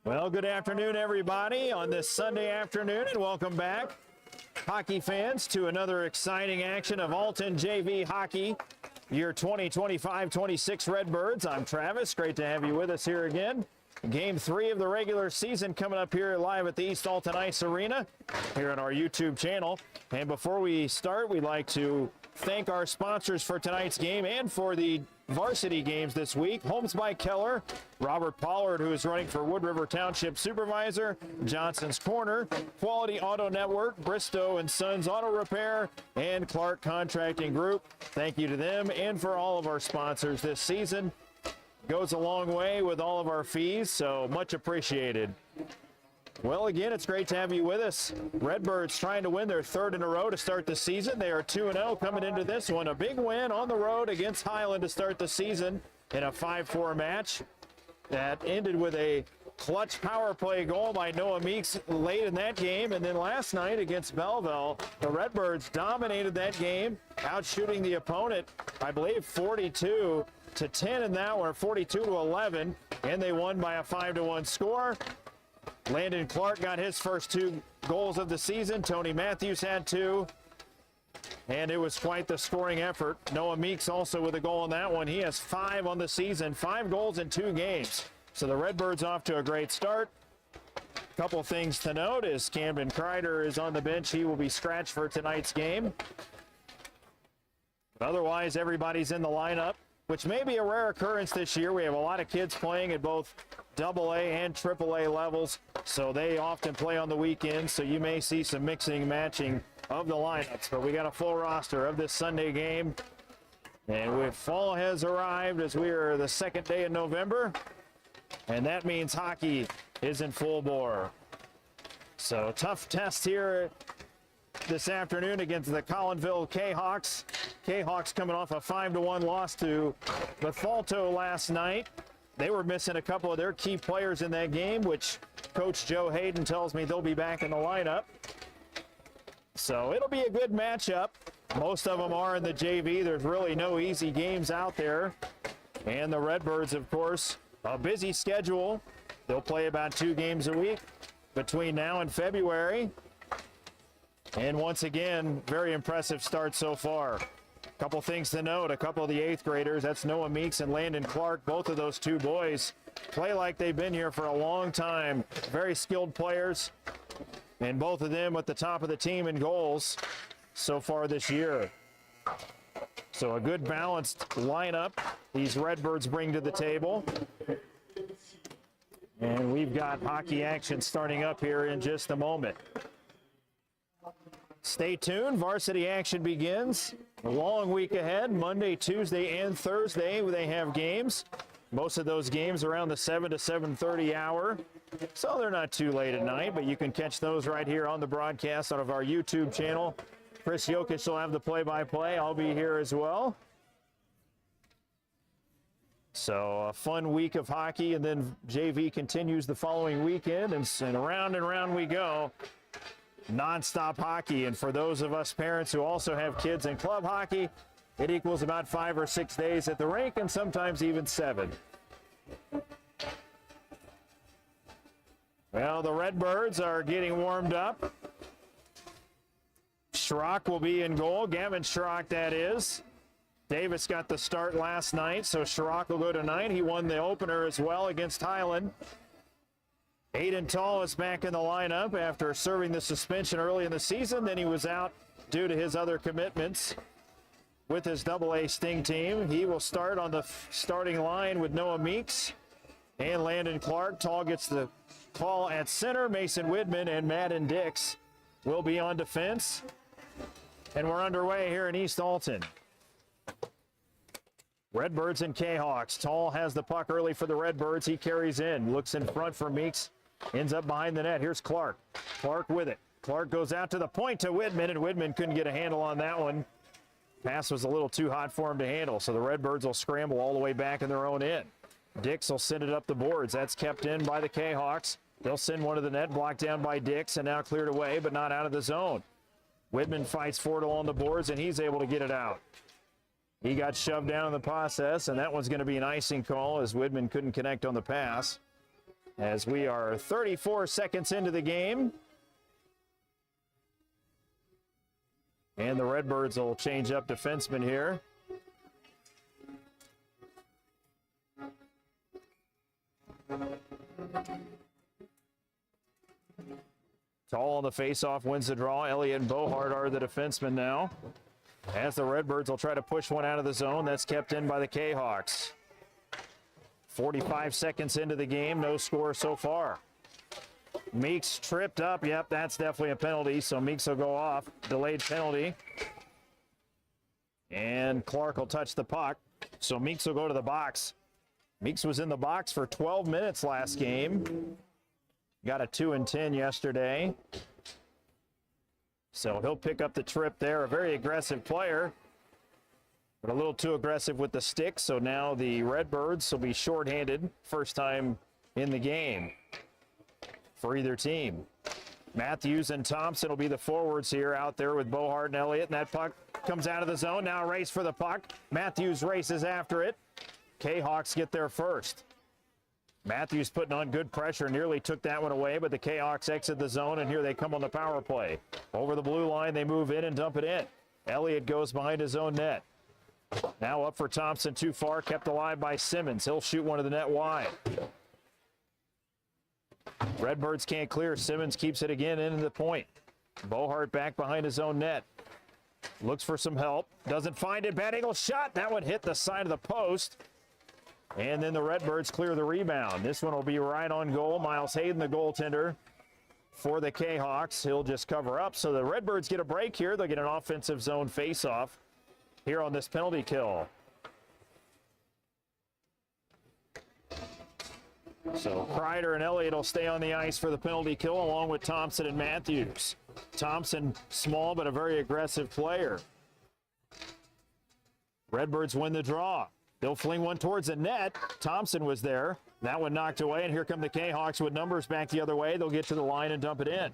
Well, good afternoon, everybody, on this Sunday afternoon, and welcome back, hockey fans, to another exciting action of Alton JV Hockey, year 2025-26 Redbirds. I'm Travis. Great to have you with us here again. Game 3 of the regular season coming up here live at the East Alton Ice Arena here on our YouTube channel. And before we start, we'd like to thank our sponsors for tonight's game and for the varsity games this week. Homes by Keller, Robert Pollard, who is running for Wood River Township Supervisor, Johnson's Corner, Quality Auto Network, Bristow & Sons Auto Repair, and Clark Contracting Group. Thank you to them and for all of our sponsors this season. Goes a long way with all of our fees, so much appreciated. Well, again, it's great to have you with us. Redbirds trying to win their third in a row to start the season. They are 2-0 coming into this one. A big win on the road against Highland to start the season in a 5-4 match that ended with a clutch power play goal by Noah Meeks late in that game. And then last night against Belleville, the Redbirds dominated that game, outshooting the opponent, I believe, 42-10 in that one, 42-11, and they won by a 5-1 score. Landon Clark got his first 2 goals of the season. Tony Matthews had 2, and it was quite the scoring effort. Noah Meeks also with a goal in that one. He has 5 on the season, 5 goals in 2 games. So the Redbirds off to a great start. A couple things to note is Camden Kreider is on the bench. He will be scratched for tonight's game. But otherwise, everybody's in the lineup, which may be a rare occurrence this year. We have a lot of kids playing at both AA and AAA levels, so they often play on the weekends, so you may see some mixing and matching of the lineups. But we got a full roster of this Sunday game, and with fall has arrived as we are the second day in November, and that means hockey is in full bore. So tough test here this afternoon against the Collinsville K-Hawks. K-Hawks coming off a 5-1 loss to Bethalto last night. They were missing a couple of their key players in that game, which Coach Joe Hayden tells me they'll be back in the lineup. So it'll be a good matchup. Most of them are in the JV. There's really no easy games out there. And the Redbirds, of course, a busy schedule. They'll play about 2 games a week between now and February. And once again, very impressive start so far. Couple things to note, a couple of the 8th graders, that's Noah Meeks and Landon Clark. Both of those 2 boys play like they've been here for a long time. Very skilled players, and both of them at the top of the team in goals so far this year. So a good balanced lineup these Redbirds bring to the table. And we've got hockey action starting up here in just a moment. Stay tuned. Varsity action begins. A long week ahead. Monday, Tuesday, and Thursday they have games. Most of those games around the 7 to 7:30 hour. So they're not too late at night, but you can catch those right here on the broadcast out of our YouTube channel. Chris Jokic will have the play-by-play. I'll be here as well. So a fun week of hockey, and then JV continues the following weekend, and around we go. Non-stop hockey, and for those of us parents who also have kids in club hockey, it equals about 5 or 6 days at the rink, and sometimes even 7. Well, the Redbirds are getting warmed up. Schrock will be in goal. Gavin Schrock, that is. Davis got the start last night, so Schrock will go tonight. He won the opener as well against Highland. Aiden Tall is back in the lineup after serving the suspension early in the season. Then he was out due to his other commitments with his AA Sting team. He will start on the starting line with Noah Meeks and Landon Clark. Tall gets the call at center. Mason Widman and Madden Dix will be on defense. And we're underway here in East Alton. Redbirds and K-Hawks. Tall has the puck early for the Redbirds. He carries in, looks in front for Meeks. Ends up behind the net. Here's Clark. Clark with it. Clark goes out to the point to Widman, and Widman couldn't get a handle on that one. Pass was a little too hot for him to handle, so the Redbirds will scramble all the way back in their own end. Dix will send it up the boards. That's kept in by the K-Hawks. They'll send one to the net, blocked down by Dix, and now cleared away, but not out of the zone. Widman fights for it along the boards, and he's able to get it out. He got shoved down in the process, and that one's going to be an icing call as Widman couldn't connect on the pass. as we are 34 seconds into the game. And the Redbirds will change up defensemen here. Tall on the faceoff wins the draw. Elliott and Bohart are the defensemen now. As the Redbirds will try to push one out of the zone, that's kept in by the K-Hawks. 45 seconds into the game, no score so far. Meeks tripped up. Yep, that's definitely a penalty, so Meeks will go off. Delayed penalty. And Clark will touch the puck, so Meeks will go to the box. Meeks was in the box for 12 minutes last game. Got a 2-10 yesterday. So he'll pick up the trip there. A very aggressive player, but a little too aggressive with the stick. So now the Redbirds will be shorthanded. First time in the game for either team. Matthews and Thompson will be the forwards here out there with Bohart and Elliott. And that puck comes out of the zone. Now a race for the puck. Matthews races after it. K-Hawks get there first. Matthews putting on good pressure, nearly took that one away, but the K-Hawks exit the zone, and here they come on the power play. Over the blue line, they move in and dump it in. Elliott goes behind his own net. Now up for Thompson, too far, kept alive by Simmons. He'll shoot one to the net wide. Redbirds can't clear. Simmons keeps it again into the point. Bohart back behind his own net. Looks for some help. Doesn't find it. Bad angle shot. That one hit the side of the post. And then the Redbirds clear the rebound. This one will be right on goal. Miles Hayden, the goaltender for the K-Hawks. He'll just cover up. So the Redbirds get a break here. They'll get an offensive zone faceoff here on this penalty kill. So Kreider and Elliott will stay on the ice for the penalty kill along with Thompson and Matthews. Thompson, small but a very aggressive player. Redbirds win the draw. They'll fling one towards the net. Thompson was there. That one knocked away, and here come the K-Hawks with numbers back the other way. They'll get to the line and dump it in.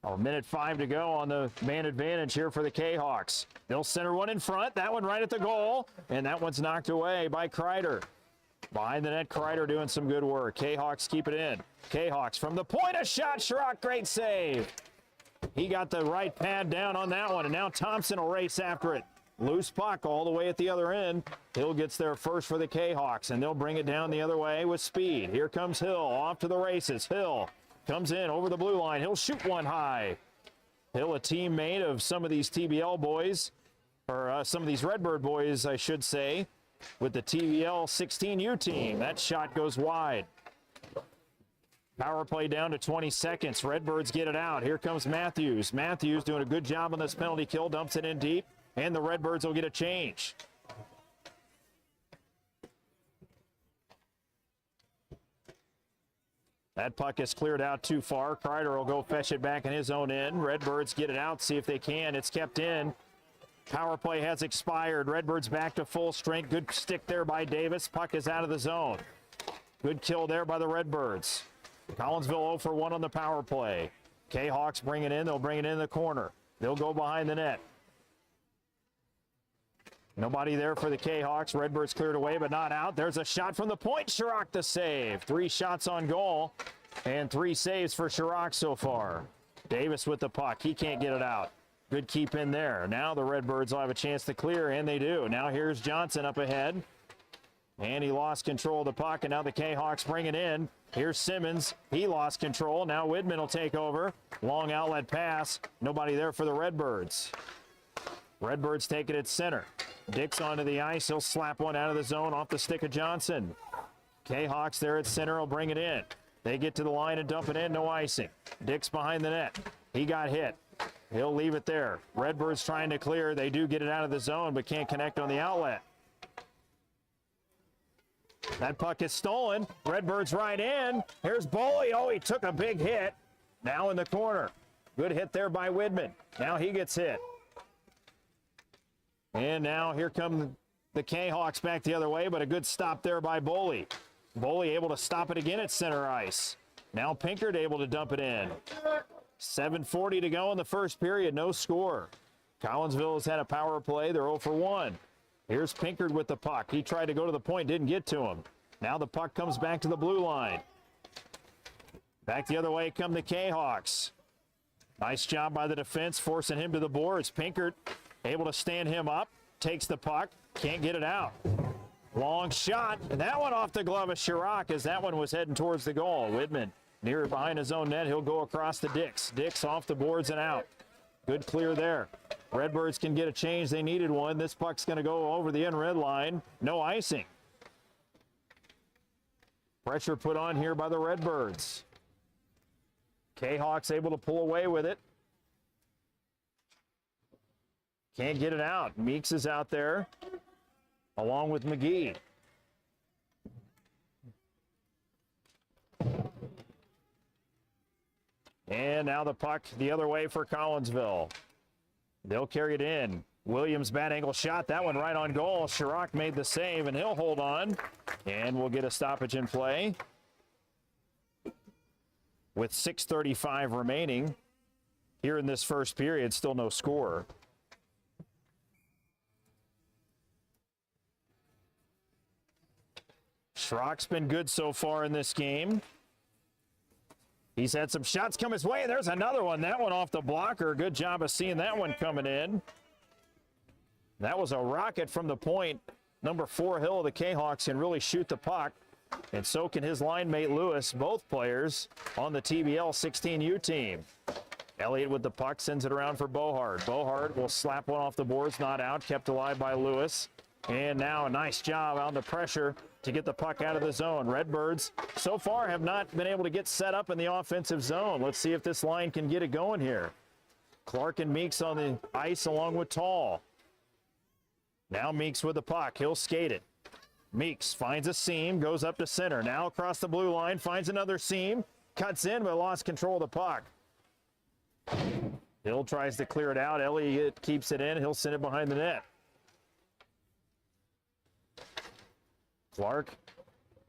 A minute 5 to go on the man advantage here for the K-Hawks. They'll center one in front. That one right at the goal, and that one's knocked away by Kreider. Behind the net, Kreider doing some good work. K-Hawks keep it in. K-Hawks from the point, a shot. Schrock, great save. He got the right pad down on that one, and now Thompson will race after it. Loose puck all the way at the other end. Hill gets there first for the K-Hawks, and they'll bring it down the other way with speed. Here comes Hill off to the races. Hill comes in over the blue line. He'll shoot one high. Hill, a teammate of some of these TBL boys, or some of these Redbird boys, I should say, with the TBL 16U team. That shot goes wide. Power play down to 20 seconds. Redbirds get it out. Here comes Matthews. Matthews doing a good job on this penalty kill. Dumps it in deep. And the Redbirds will get a change. That puck is cleared out too far. Kreider will go fetch it back in his own end. Redbirds get it out, see if they can. It's kept in. Power play has expired. Redbirds back to full strength. Good stick there by Davis. Puck is out of the zone. Good kill there by the Redbirds. Collinsville 0 for 1 on the power play. K-Hawks bring it in. They'll bring it in the corner. They'll go behind the net. Nobody there for the K-Hawks. Redbirds cleared away, but not out. There's a shot from the point. Schrock the save. 3 shots on goal and 3 saves for Schrock so far. Davis with the puck. He can't get it out. Good keep in there. Now the Redbirds will have a chance to clear, and they do. Now here's Johnson up ahead. And he lost control of the puck, and now the K-Hawks bring it in. Here's Simmons. He lost control. Now Widman will take over. Long outlet pass. Nobody there for the Redbirds. Redbirds take it at center. Dix onto the ice. He'll slap one out of the zone off the stick of Johnson. K-Hawks there at center will bring it in. They get to the line and dump it in. No icing. Dix behind the net. He got hit. He'll leave it there. Redbirds trying to clear. They do get it out of the zone, but can't connect on the outlet. That puck is stolen. Redbirds right in. Here's Boley. Oh, he took a big hit. Now in the corner. Good hit there by Widman. Now he gets hit. And now here come the K-Hawks back the other way, but a good stop there by Boley. Boley able to stop it again at center ice. Now Pinkard able to dump it in. 7:40 to go in the first period, no score. Collinsville has had a power play. They're 0 for 1. Here's Pinkard with the puck. He tried to go to the point, didn't get to him. Now the puck comes back to the blue line. Back the other way come the K-Hawks. Nice job by the defense, forcing him to the boards. Pinkert able to stand him up, takes the puck, can't get it out. Long shot, and that one off the glove of Chirac as that one was heading towards the goal. Widman near behind his own net. He'll go across to Dix. Dix off the boards and out. Good clear there. Redbirds can get a change. They needed one. This puck's going to go over the end red line. No icing. Pressure put on here by the Redbirds. K-Hawks able to pull away with it. Can't get it out. Meeks is out there along with McGee. And now the puck the other way for Collinsville. They'll carry it in. Williams bad angle shot. That one right on goal. Chirac made the save, and he'll hold on. And we'll get a stoppage in play. With 6:35 remaining here in this first period, still no score. Schrocks been good so far in this game. He's had some shots come his way. There's another one. That one off the blocker. Good job of seeing that one coming in. That was a rocket from the point. Number 4 Hill of the K-Hawks can really shoot the puck. And so can his line mate Lewis, both players on the TBL 16U team. Elliott with the puck sends it around for Bohart. Bohart will slap one off the boards, not out, kept alive by Lewis. And now a nice job on the pressure to get the puck out of the zone. Redbirds so far have not been able to get set up in the offensive zone. Let's see if this line can get it going here. Clark and Meeks on the ice along with Tall. Now Meeks with the puck. He'll skate it. Meeks finds a seam, goes up to center. Now across the blue line, finds another seam, cuts in, but lost control of the puck. Hill tries to clear it out. Elliott keeps it in. He'll send it behind the net. Clark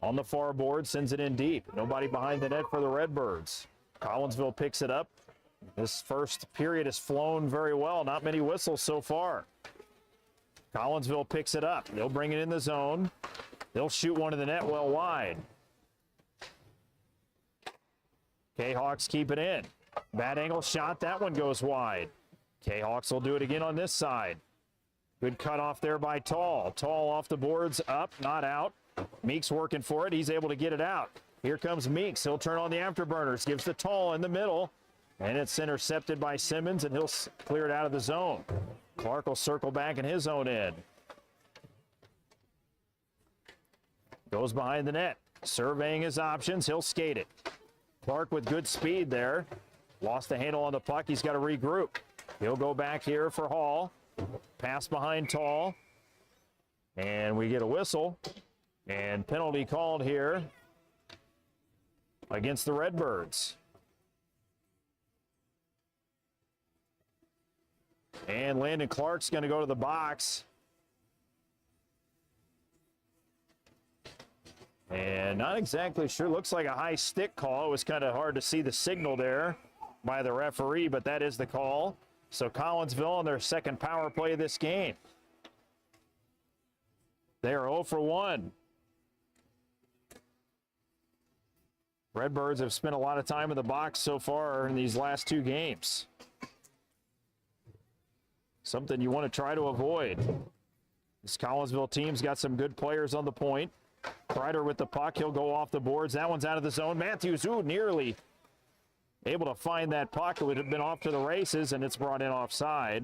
on the far board, sends it in deep. Nobody behind the net for the Redbirds. Collinsville picks it up. This first period has flown very well. Not many whistles so far. Collinsville picks it up. They'll bring it in the zone. They'll shoot one in the net well wide. K-Hawks keep it in. Bad angle shot. That one goes wide. K-Hawks will do it again on this side. Good cut off there by Tall. Tall off the boards, up, not out. Meeks working for it. He's able to get it out. Here comes Meeks. He'll turn on the afterburners. Gives to Tall in the middle. And it's intercepted by Simmons, and he'll clear it out of the zone. Clark will circle back in his own end. Goes behind the net. Surveying his options. He'll skate it. Clark with good speed there. Lost the handle on the puck. He's got to regroup. He'll go back here for Hall. Pass behind Tall. And we get a whistle. And penalty called here against the Redbirds. And Landon Clark's going to go to the box. And not exactly sure. Looks like a high stick call. It was kind of hard to see the signal there by the referee, but that is the call. So Collinsville on their second power play of this game. They are 0 for 1. Redbirds have spent a lot of time in the box so far in these last 2 games. Something you want to try to avoid. This Collinsville team's got some good players on the point. Kreider with the puck. He'll go off the boards. That one's out of the zone. Matthews, nearly able to find that puck. It would have been off to the races, and it's brought in offside.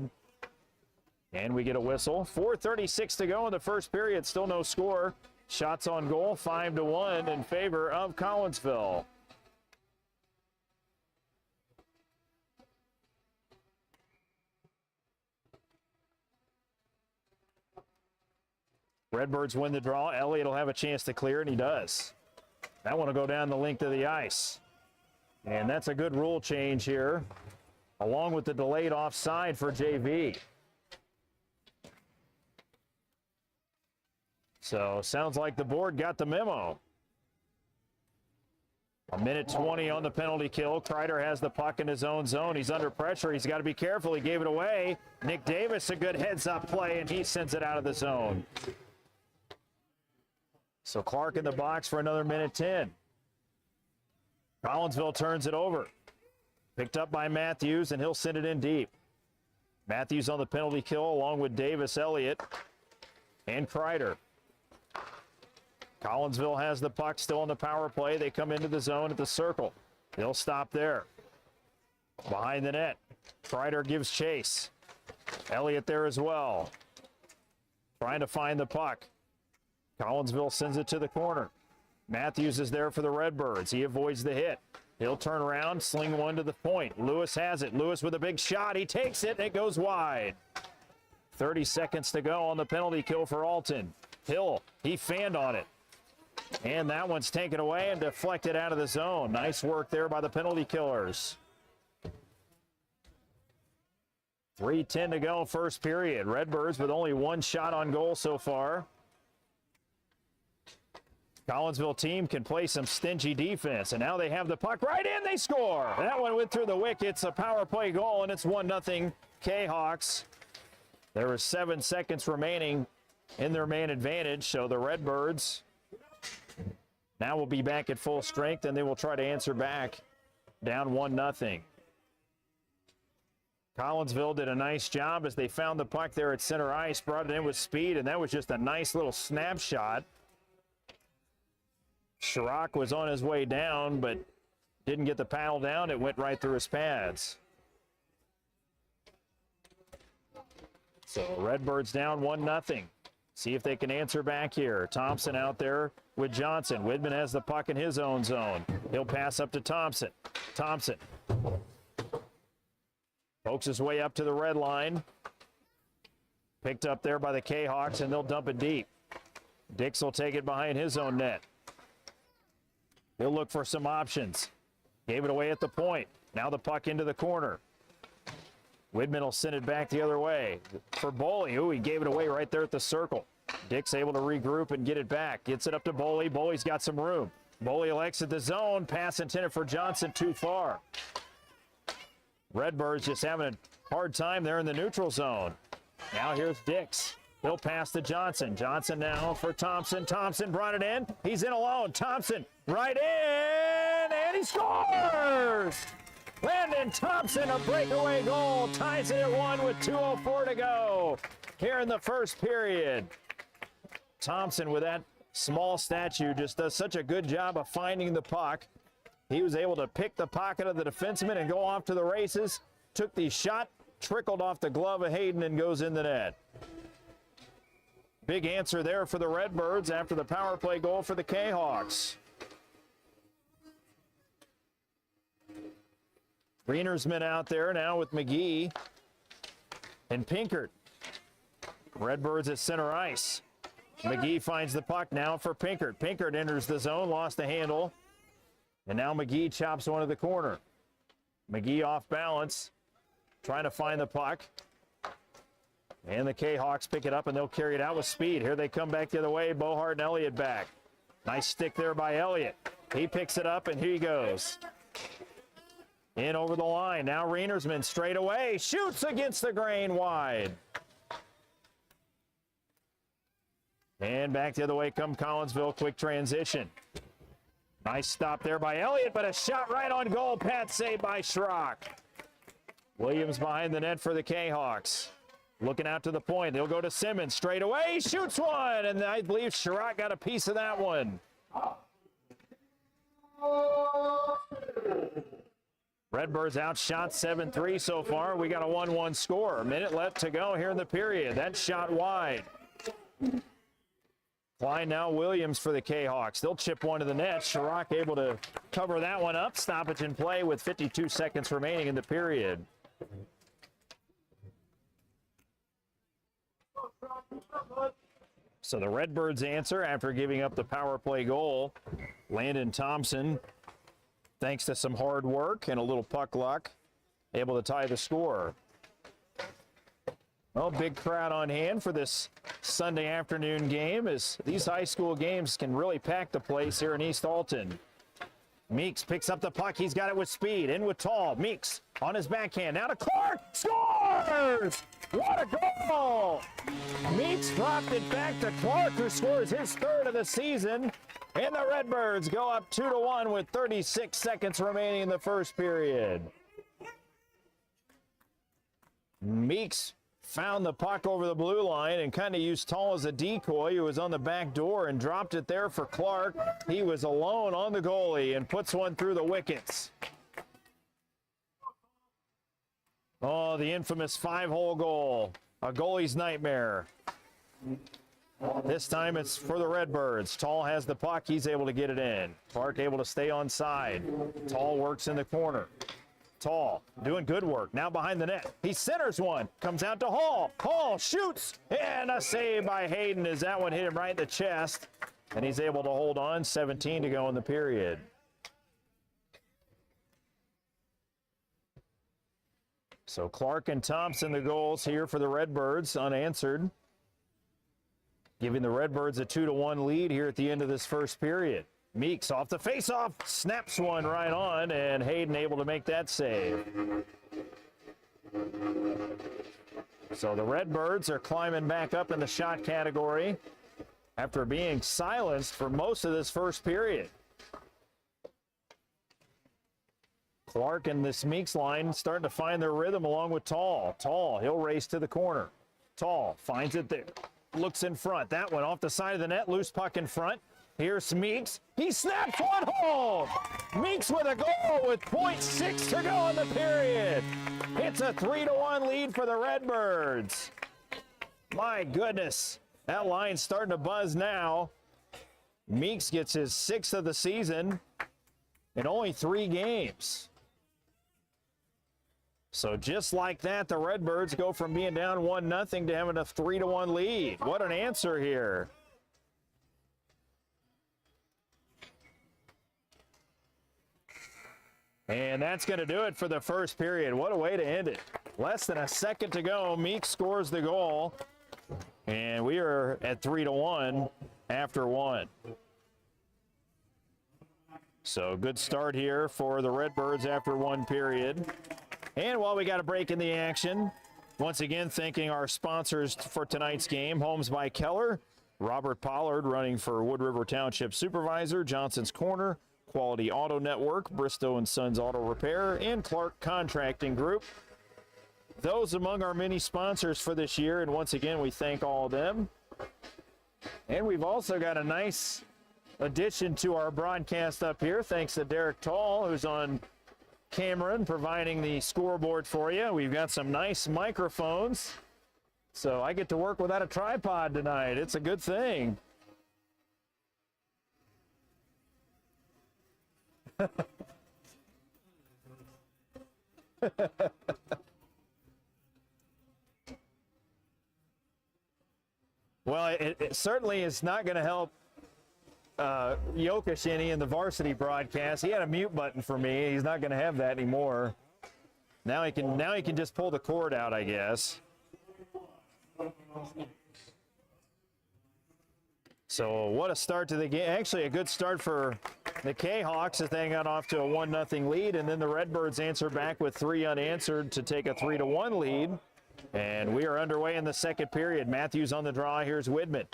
And we get a whistle. 4:36 to go in the first period. Still no score. Shots on goal, 5-1 in favor of Collinsville. Redbirds win the draw. Elliott will have a chance to clear, and he does. That one will go down the length of the ice. And that's a good rule change here, along with the delayed offside for JV. So sounds like the board got the memo. 1:20 on the penalty kill. Kreider has the puck in his own zone. He's under pressure. He's got to be careful. He gave it away. Nick Davis, a good heads-up play, and he sends it out of the zone. So Clark in the box for another minute 10. Collinsville turns it over. Picked up by Matthews, and he'll send it in deep. Matthews on the penalty kill along with Davis, Elliott, and Kreider. Collinsville has the puck still on the power play. They come into the zone at the circle. They'll stop there. Behind the net, Kreider gives chase. Elliott there as well. Trying to find the puck. Collinsville sends it to the corner. Matthews is there for the Redbirds. He avoids the hit. He'll turn around, sling one to the point. Lewis has it. Lewis with a big shot. He takes it, and it goes wide. 30 seconds to go on the penalty kill for Alton. Hill, he fanned on it. And that one's taken away and deflected out of the zone. Nice work there by the penalty killers. 3:10 to go, first period. Redbirds with only one shot on goal so far. Collinsville team can play some stingy defense, and now they have the puck right in. They score. That one went through the wickets, a power play goal, and it's 1-0 K-Hawks. There were 7 seconds remaining in their man advantage, so the Redbirds now will be back at full strength, and they will try to answer back down 1-0. Collinsville did a nice job as they found the puck there at center ice, brought it in with speed, and that was just a nice little snapshot. Chirac was on his way down, but didn't get the paddle down. It went right through his pads. So Redbirds down 1-0. See if they can answer back here. Thompson out there with Johnson. Widman has the puck in his own zone. He'll pass up to Thompson. Thompson pokes his way up to the red line. Picked up there by the K-Hawks, and they'll dump it deep. Dix will take it behind his own net. He'll look for some options. Gave it away at the point. Now the puck into the corner. Widman will send it back the other way for Boley. Ooh, he gave it away right there at the circle. Dick's able to regroup and get it back. Gets it up to Boley. Boley's got some room. Boley will exit the zone. Pass intended for Johnson, too far. Redbirds just having a hard time there in the neutral zone. Now here's Dix. He'll pass to Johnson. Johnson now for Thompson. Thompson brought it in. He's in alone. Thompson right in, and he scores! Landon Thompson, a breakaway goal, ties it at 1 with 2:04 to go here in the first period. Thompson, with that small stature, just does such a good job of finding the puck. He was able to pick the pocket of the defenseman and go off to the races. Took the shot, trickled off the glove of Hayden, and goes in the net. Big answer there for the Redbirds after the power play goal for the K-Hawks. Greenersman out there now with McGee and Pinkert. Redbirds at center ice. McGee finds the puck now for Pinkert. Pinkert enters the zone, lost the handle, and now McGee chops one to the corner. McGee off balance, trying to find the puck. And the K-Hawks pick it up, and they'll carry it out with speed. Here they come back the other way. Bohart and Elliott back. Nice stick there by Elliott. He picks it up, and here he goes. In over the line. Now Reinersman straight away. Shoots against the grain wide. And back the other way come Collinsville. Quick transition. Nice stop there by Elliott, but a shot right on goal. Pat saved by Schrock. Williams behind the net for the K-Hawks. Looking out to the point. They'll go to Simmons straight away. He shoots one, and I believe Schrock got a piece of that one. Redbirds outshot 7-3 so far. We got a 1-1 score. A minute left to go here in the period. That shot wide. Klein now Williams for the K-Hawks. They'll chip one to the net. Schrock able to cover that one up. Stoppage in play with 52 seconds remaining in the period. So the Redbirds answer after giving up the power play goal. Landon Thompson, thanks to some hard work and a little puck luck, able to tie the score. Well, big crowd on hand for this Sunday afternoon game, as these high school games can really pack the place here in East Alton. Meeks picks up the puck. He's got it with speed. In with Tall. Meeks on his backhand. Now to Clark. Scores! What a goal! Meeks dropped it back to Clark, who scores his third of the season. And the Redbirds go up 2-1 with 36 seconds remaining in the first period. Meeks found the puck over the blue line and kind of used Tall as a decoy, who was on the back door, and dropped it there for Clark. He was alone on the goalie and puts one through the wickets. Oh, the infamous 5-hole goal. A goalie's nightmare. This time it's for the Redbirds. Tall has the puck. He's able to get it in. Clark able to stay on side. Tall works in the corner. Tall doing good work. Now behind the net. He centers one. Comes out to Hall. Hall shoots. And a save by Hayden as that one hit him right in the chest. And he's able to hold on. 17 to go in the period. So Clark and Thompson the goals here for the Redbirds, unanswered. Giving the Redbirds a 2-1 lead here at the end of this first period. Meeks off the faceoff, snaps one right on, and Hayden able to make that save. So the Redbirds are climbing back up in the shot category after being silenced for most of this first period. Clark and this Meeks line starting to find their rhythm along with Tall. Tall, he'll race to the corner. Tall finds it there. Looks in front. That one off the side of the net. Loose puck in front. Here's Meeks. He snaps one home. Meeks with a goal with 0.6 to go in the period. It's a 3-1 lead for the Redbirds. My goodness. That line's starting to buzz now. Meeks gets his 6th of the season in only 3 games. So just like that, the Redbirds go from being down 1-0 to having a 3-1 lead. What an answer here. And that's going to do it for the first period. What a way to end it. Less than a second to go. Meeks scores the goal. And we are at 3-1 after 1. So good start here for the Redbirds after 1 period. And while we got a break in the action, once again thanking our sponsors for tonight's game. Homes by Keller, Robert Pollard running for Wood River Township Supervisor, Johnson's Corner, Quality Auto Network, Bristow & Sons Auto Repair, and Clark Contracting Group. Those among our many sponsors for this year, and once again we thank all of them. And we've also got a nice addition to our broadcast up here, thanks to Derek Tall, who's on Cameron providing the scoreboard for you. We've got some nice microphones, so I get to work without a tripod tonight. It's a good thing. Well, it certainly is not going to help Jokic any in the varsity broadcast. He had a mute button for me. He's not going to have that anymore. Now he can just pull the cord out, I guess. So what a start to the game. Actually, a good start for the K-Hawks as they got off to a 1-0 lead, and then the Redbirds answer back with 3 unanswered to take a 3-1 lead. And we are underway in the second period. Matthews on the draw. Here's Widman.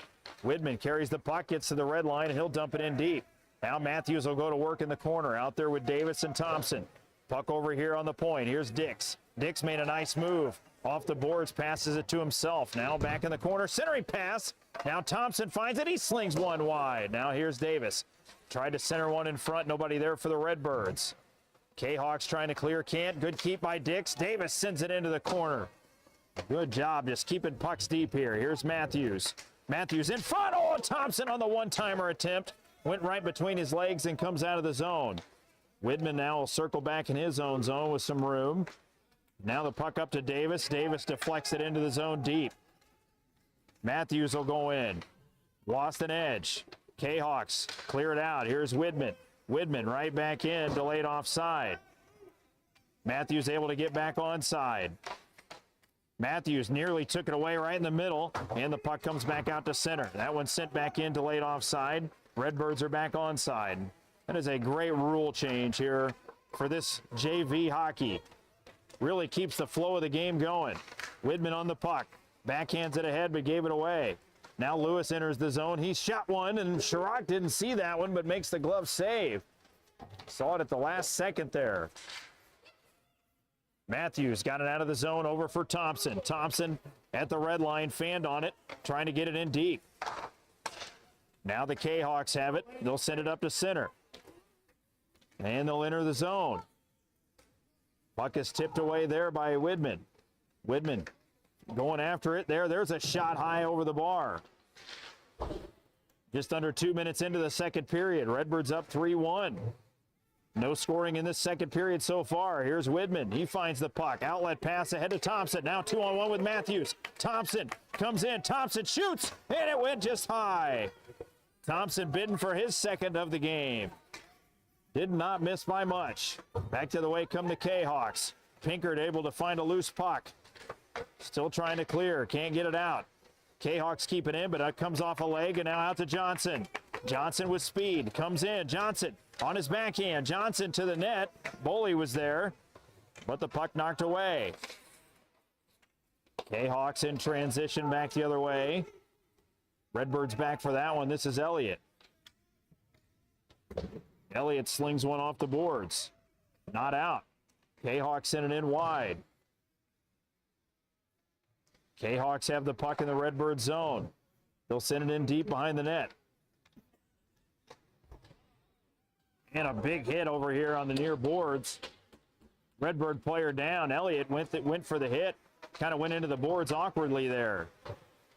Widman carries the puck, gets to the red line, and he'll dump it in deep. Now Matthews will go to work in the corner, out there with Davis and Thompson. Puck over here on the point. Here's Dix. Dix made a nice move. Off the boards, passes it to himself. Now back in the corner, centering pass. Now Thompson finds it. He slings one wide. Now here's Davis. Tried to center one in front. Nobody there for the Redbirds. K-Hawks trying to clear, can't. Good keep by Dix. Davis sends it into the corner. Good job just keeping pucks deep here. Here's Matthews. Matthews in front. Oh, Thompson on the one-timer attempt. Went right between his legs and comes out of the zone. Widman now will circle back in his own zone with some room. Now the puck up to Davis. Davis deflects it into the zone deep. Matthews will go in. Lost an edge. K-Hawks clear it out. Here's Widman. Widman right back in, delayed offside. Matthews able to get back onside. Matthews nearly took it away right in the middle, and the puck comes back out to center. That one sent back in, delayed offside. Redbirds are back onside. That is a great rule change here for this JV hockey. Really keeps the flow of the game going. Widman on the puck. Backhands it ahead, but gave it away. Now Lewis enters the zone. He shot one, and Chirac didn't see that one, but makes the glove save. Saw it at the last second there. Matthews got it out of the zone, over for Thompson. Thompson at the red line, fanned on it, trying to get it in deep. Now the K-Hawks have it. They'll send it up to center. And they'll enter the zone. Puck is tipped away there by Widman. Widman going after it there. There's a shot high over the bar. Just under 2 minutes into the second period. Redbirds up 3-1. No scoring in this second period so far. Here's Widman. He finds the puck. Outlet pass ahead to Thompson. Now 2-on-1 with Matthews. Thompson comes in. Thompson shoots, and it went just high. Thompson bidding for his second of the game. Did not miss by much. Back to the way come the K-Hawks. Pinkard able to find a loose puck. Still trying to clear. Can't get it out. K-Hawks keep it in, but it comes off a leg, and now out to Johnson. Johnson with speed. Comes in. Johnson on his backhand. Johnson to the net. Boley was there, but the puck knocked away. K-Hawks in transition back the other way. Redbirds back for that one. This is Elliott. Elliott slings one off the boards. Not out. K-Hawks send it in wide. K-Hawks have the puck in the Redbird zone. They'll send it in deep behind the net. And a big hit over here on the near boards. Redbird player down. Elliott went for the hit. Kind of went into the boards awkwardly there.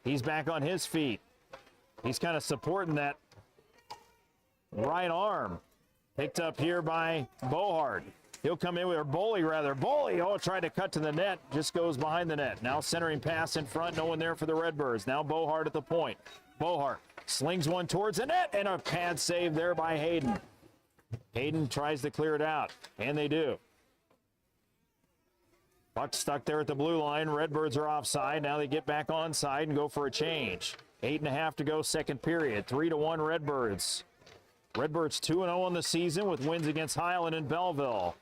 He's back on his feet. He's kind of supporting that right arm. Picked up here by Bohart. He'll come in with, or Boley rather. Boley, tried to cut to the net. Just goes behind the net. Now centering pass in front. No one there for the Redbirds. Now Bohart at the point. Bohart slings one towards the net, and a pad save there by Hayden. Hayden tries to clear it out, and they do. Puck stuck there at the blue line. Redbirds are offside. Now they get back onside and go for a change. 8.5 to go, second period. 3-1 Redbirds. Redbirds 2-0 on the season with wins against Highland and Belleville.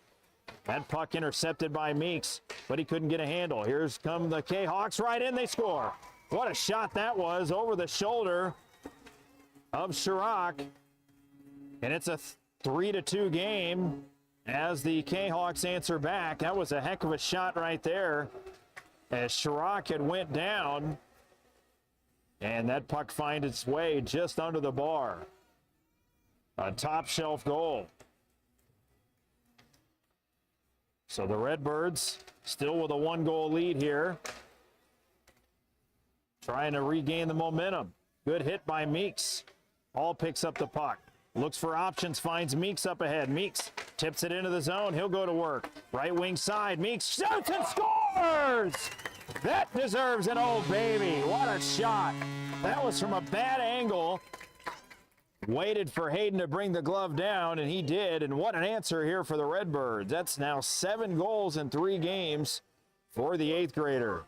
That puck intercepted by Meeks, but he couldn't get a handle. Here's come the K-Hawks right in. They score. What a shot that was over the shoulder of Chirac. And it's a 3-2 game as the K-Hawks answer back. That was a heck of a shot right there as Chirac had went down. And that puck finds its way just under the bar. A top shelf goal. So the Redbirds still with a 1-goal lead here. Trying to regain the momentum. Good hit by Meeks. Hall picks up the puck. Looks for options, finds Meeks up ahead. Meeks tips it into the zone. He'll go to work. Right wing side. Meeks shoots and scores! That deserves an old baby. What a shot. That was from a bad angle. Waited for Hayden to bring the glove down, and he did. And what an answer here for the Redbirds. That's now 7 goals in 3 games for the 8th grader.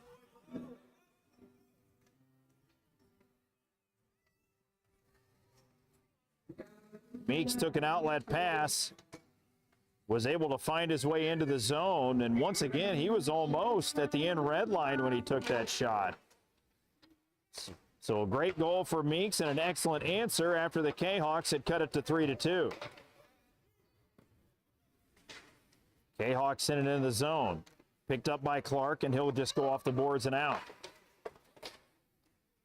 Meeks took an outlet pass, was able to find his way into the zone, and once again, he was almost at the end red line when he took that shot. So a great goal for Meeks and an excellent answer after the K-Hawks had cut it to 3-2. K-Hawks sent it in the zone. Picked up by Clark, and he'll just go off the boards and out.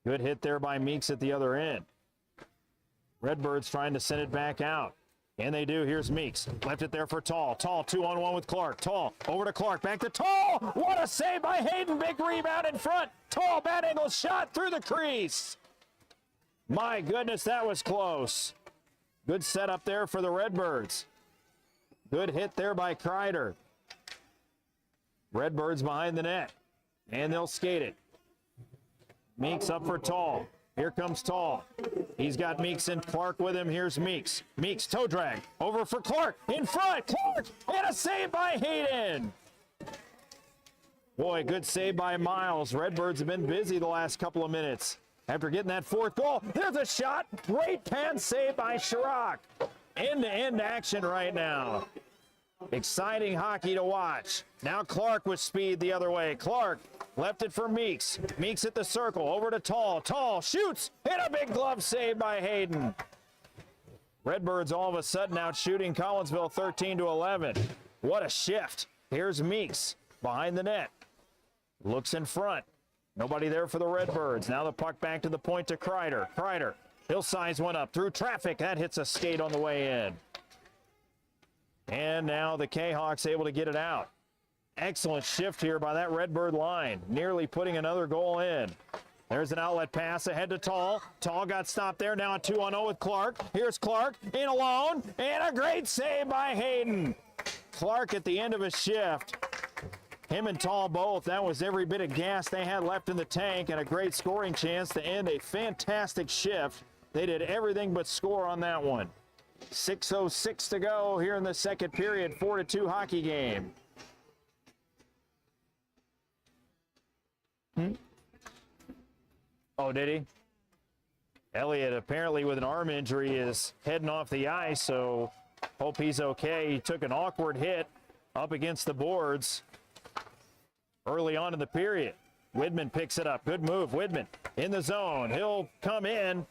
Good hit there by Meeks at the other end. Redbirds trying to send it back out. And they do. Here's Meeks. Left it there for Tall. Tall 2-on-1 with Clark. Tall over to Clark. Back to Tall. What a save by Hayden. Big rebound in front. Tall bad angle shot through the crease. My goodness, that was close. Good setup there for the Redbirds. Good hit there by Kreider. Redbirds behind the net. And they'll skate it. Meeks up for Tall. Here comes Tall. He's got Meeks and Clark with him. Here's Meeks. Meeks, toe drag. Over for Clark. In front. Clark. And a save by Hayden. Boy, good save by Miles. Redbirds have been busy the last couple of minutes. After getting that 4th goal, there's a shot. Great pan save by Chirac. End-to-end action right now. Exciting hockey to watch. Now Clark with speed the other way. Clark left it for Meeks. Meeks at the circle, over to Tall. Tall shoots, hit a big glove save by Hayden. Redbirds all of a sudden out shooting Collinsville 13-11. What a shift. Here's Meeks behind the net. Looks in front. Nobody there for the Redbirds. Now the puck back to the point to Kreider. Kreider, he'll size one up through traffic. That hits a skate on the way in. And now the K-Hawks able to get it out. Excellent shift here by that Redbird line, nearly putting another goal in. There's an outlet pass ahead to Tall. Tall got stopped there. Now a 2-on-0 with Clark. Here's Clark in alone, and a great save by Hayden. Clark at the end of his shift. Him and Tall both. That was every bit of gas they had left in the tank, and a great scoring chance to end a fantastic shift. They did everything but score on that one. 6:06 to go here in the second period. 4-2 hockey game. Oh, did he? Elliott apparently with an arm injury is heading off the ice, so hope he's okay. He took an awkward hit up against the boards early on in the period. Widman picks it up. Good move. Widman in the zone. He'll come in,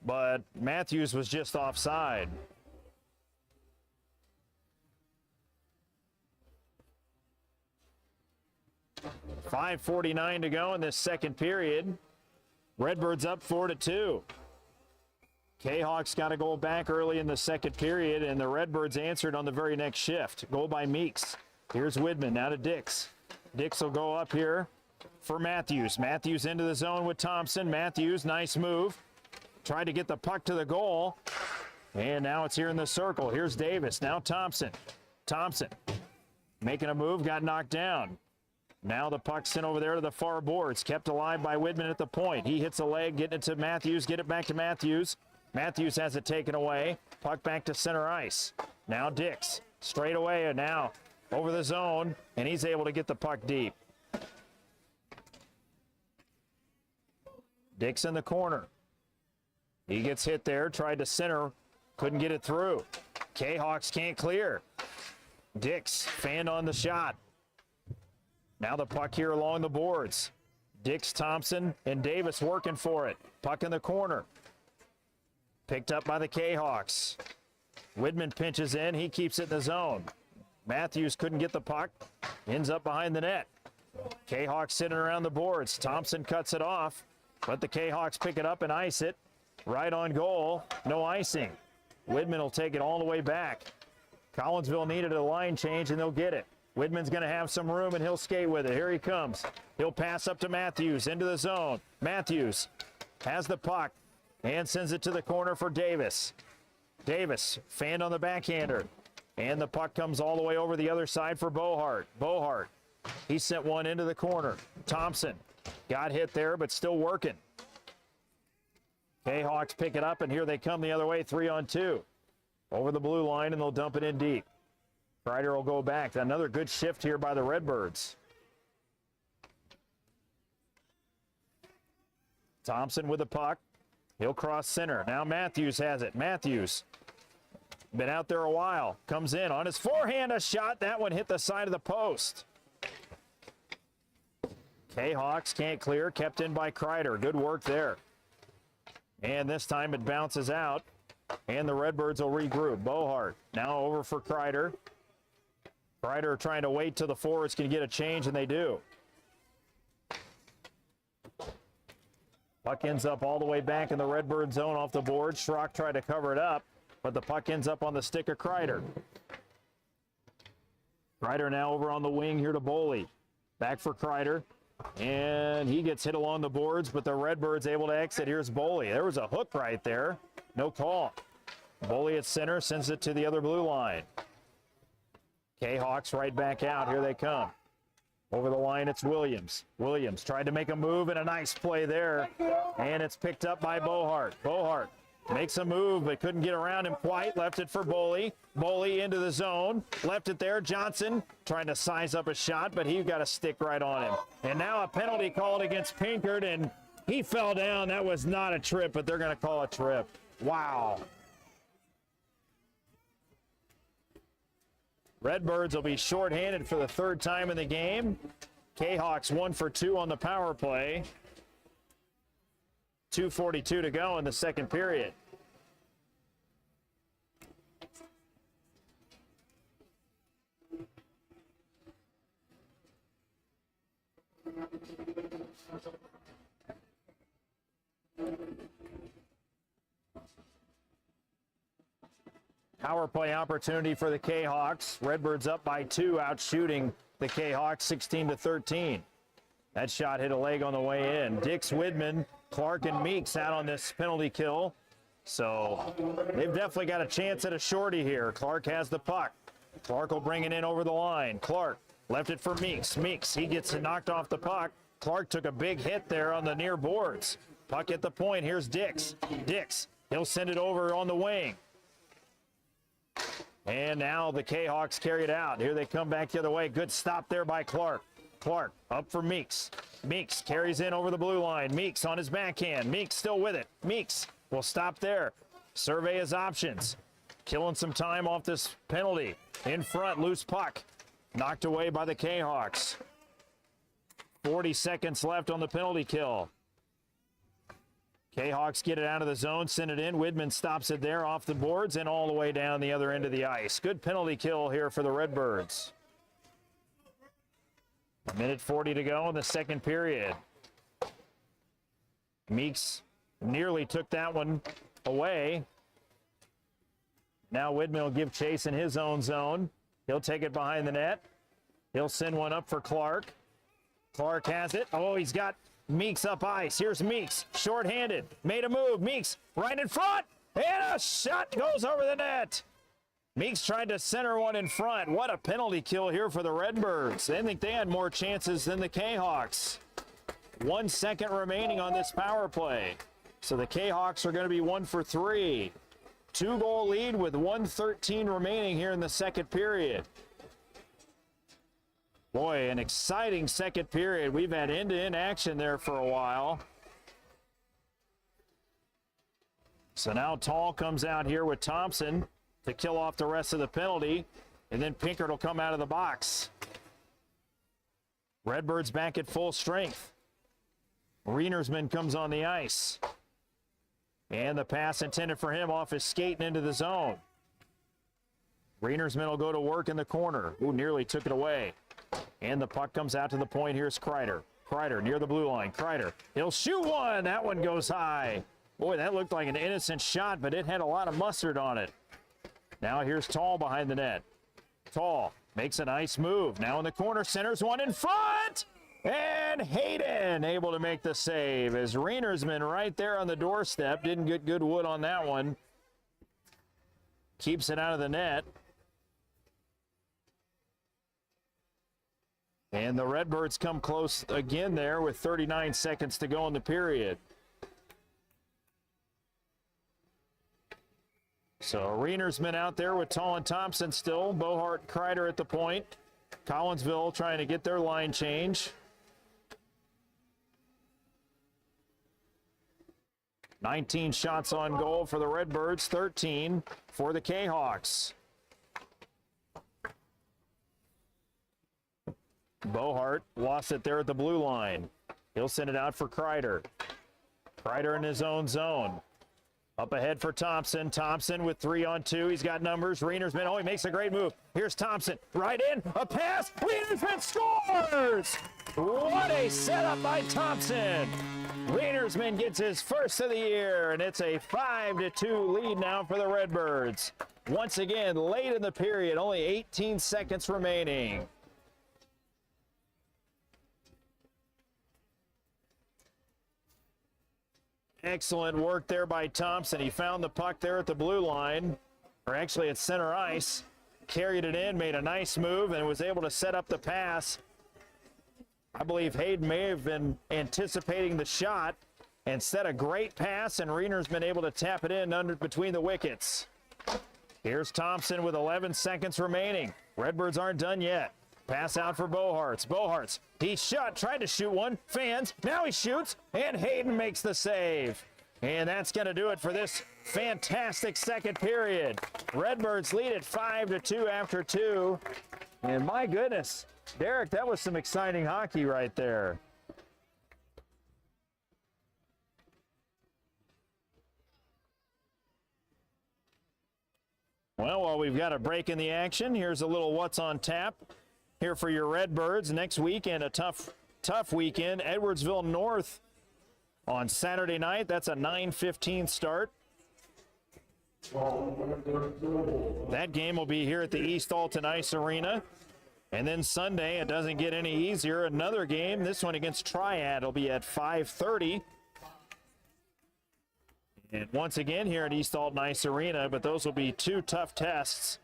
but Matthews was just offside. .549 to go in this second period. Redbirds up 4-2. K-Hawks got a goal back early in the second period, and the Redbirds answered on the very next shift. Goal by Meeks. Here's Widman, now to Dix. Dix will go up here for Matthews. Matthews into the zone with Thompson. Matthews, nice move. Tried to get the puck to the goal, and now it's here in the circle. Here's Davis, now Thompson. Thompson making a move, got knocked down. Now the puck sent over there to the far boards, kept alive by Widman at the point. He hits a leg, getting it to Matthews, get it back to Matthews. Matthews has it taken away. Puck back to center ice. Now Dix, straight away, and now over the zone, and he's able to get the puck deep. Dix in the corner. He gets hit there, tried to center, couldn't get it through. K-Hawks can't clear. Dix fanned on the shot. Now the puck here along the boards. Dix, Thompson, and Davis working for it. Puck in the corner. Picked up by the K-Hawks. Widman pinches in. He keeps it in the zone. Matthews couldn't get the puck. Ends up behind the net. K-Hawks sitting around the boards. Thompson cuts it off, but the K-Hawks pick it up and ice it. Right on goal. No icing. Widman will take it all the way back. Collinsville needed a line change, and they'll get it. Widman's going to have some room, and he'll skate with it. Here he comes. He'll pass up to Matthews into the zone. Matthews has the puck and sends it to the corner for Davis. Davis fanned on the backhander, and the puck comes all the way over the other side for Bohart. Bohart, he sent one into the corner. Thompson got hit there, but still working. K-Hawks pick it up, and here they come the other way, 3-on-2. Over the blue line, and they'll dump it in deep. Kreider will go back. Another good shift here by the Redbirds. Thompson with the puck. He'll cross center. Now Matthews has it. Matthews, been out there a while. Comes in on his forehand, a shot. That one hit the side of the post. K-Hawks can't clear. Kept in by Kreider. Good work there. And this time it bounces out, and the Redbirds will regroup. Bohart now over for Kreider. Kreider trying to wait till the forwards can get a change, and they do. Puck ends up all the way back in the Redbird zone off the board. Schrock tried to cover it up, but the puck ends up on the stick of Kreider. Kreider now over on the wing here to Boley. Back for Kreider, and he gets hit along the boards, but the Redbirds able to exit. Here's Boley. There was a hook right there. No call. Boley at center, sends it to the other blue line. K-Hawks right back out. Here they come. Over the line, it's Williams. Williams tried to make a move, and a nice play there. And it's picked up by Bohart. Bohart makes a move, but couldn't get around him quite. Left it for Boley. Boley into the zone. Left it there. Johnson trying to size up a shot, but he got a stick right on him. And now a penalty called against Pinkard, and he fell down. That was not a trip, but they're going to call a trip. Wow. Redbirds will be shorthanded for the third time in the game. K-Hawks 1 for 2 on the power play. 2:42 to go in the second period. Power play opportunity for the K-Hawks. Redbirds up by 2, out shooting the K-Hawks 16-13. That shot hit a leg on the way in. Dix, Widman, Clark, and Meeks out on this penalty kill. So they've definitely got a chance at a shorty here. Clark has the puck. Clark will bring it in over the line. Clark left it for Meeks. Meeks, he gets knocked off the puck. Clark took a big hit there on the near boards. Puck at the point. Here's Dix. Dix, he'll send it over on the wing. And now the K-Hawks carry it out. Here they come back the other way. Good stop there by Clark. Clark up for Meeks. Meeks carries in over the blue line. Meeks on his backhand. Meeks still with it. Meeks will stop there. Survey his options. Killing some time off this penalty. In front, loose puck. Knocked away by the K-Hawks. 40 seconds left on the penalty kill. K-Hawks get it out of the zone, send it in. Widman stops it there off the boards and all the way down the other end of the ice. Good penalty kill here for the Redbirds. 1:40 to go in the second period. Meeks nearly took that one away. Now Widman will give chase in his own zone. He'll take it behind the net. He'll send one up for Clark. Clark has it. Oh, he's got Meeks up ice. Here's Meeks, shorthanded, made a move. Meeks right in front, and a shot goes over the net. Meeks tried to center one in front. What a penalty kill here for the Redbirds. They think they had more chances than the K-Hawks. 1 second remaining on this power play. So the K-Hawks are going to be 1 for 3. 2-goal lead with 1:13 remaining here in the second period. Boy, an exciting second period. We've had end-to-end action there for a while. So now Tall comes out here with Thompson to kill off the rest of the penalty, and then Pinkert will come out of the box. Redbirds back at full strength. Rienersman comes on the ice. And the pass intended for him off his skate and into the zone. Rienersman will go to work in the corner. Ooh, nearly took it away. And the puck comes out to the point. Here's Kreider. Kreider near the blue line. Kreider, he'll shoot one. That one goes high. Boy, that looked like an innocent shot, but it had a lot of mustard on it. Now here's Tall behind the net. Tall makes a nice move. Now in the corner, centers one in front. And Hayden able to make the save as Rienersman right there on the doorstep. Didn't get good wood on that one. Keeps it out of the net. And the Redbirds come close again there with 39 seconds to go in the period. So Rienersman out there with Tall and Thompson still. Bohart, Kreider at the point. Collinsville trying to get their line change. 19 shots on goal for the Redbirds, 13 for the K-Hawks. Bohart lost it there at the blue line. He'll send it out for Kreider. Kreider in his own zone. Up ahead for Thompson. Thompson with 3-on-2. He's got numbers. Rienersman, oh, he makes a great move. Here's Thompson. Right in. A pass. Rienersman scores! What a setup by Thompson. Rienersman gets his first of the year, and it's a 5-2 lead now for the Redbirds. Once again, late in the period, only 18 seconds remaining. Excellent work there by Thompson. He found the puck there at the blue line, or actually at center ice, carried it in, made a nice move, and was able to set up the pass. I believe Hayden may have been anticipating the shot and set a great pass, and Rienersman able to tap it in under between the wickets. Here's Thompson with 11 seconds remaining. Redbirds aren't done yet. Pass out for Boharts. Boharts, he tried to shoot one. Fans, now he shoots, and Hayden makes the save. And that's going to do it for this fantastic second period. Redbirds lead at 5-2 after 2. And my goodness, Derek, that was some exciting hockey right there. Well, while we've got a break in the action, here's a little what's on tap here for your Redbirds. Next weekend, a tough weekend. Edwardsville North on Saturday night. That's a 9:15 start. That game will be here at the East Alton Ice Arena. And then Sunday, it doesn't get any easier. Another game, this one against Triad, will be at 5:30. And once again here at East Alton Ice Arena, but those will be two tough tests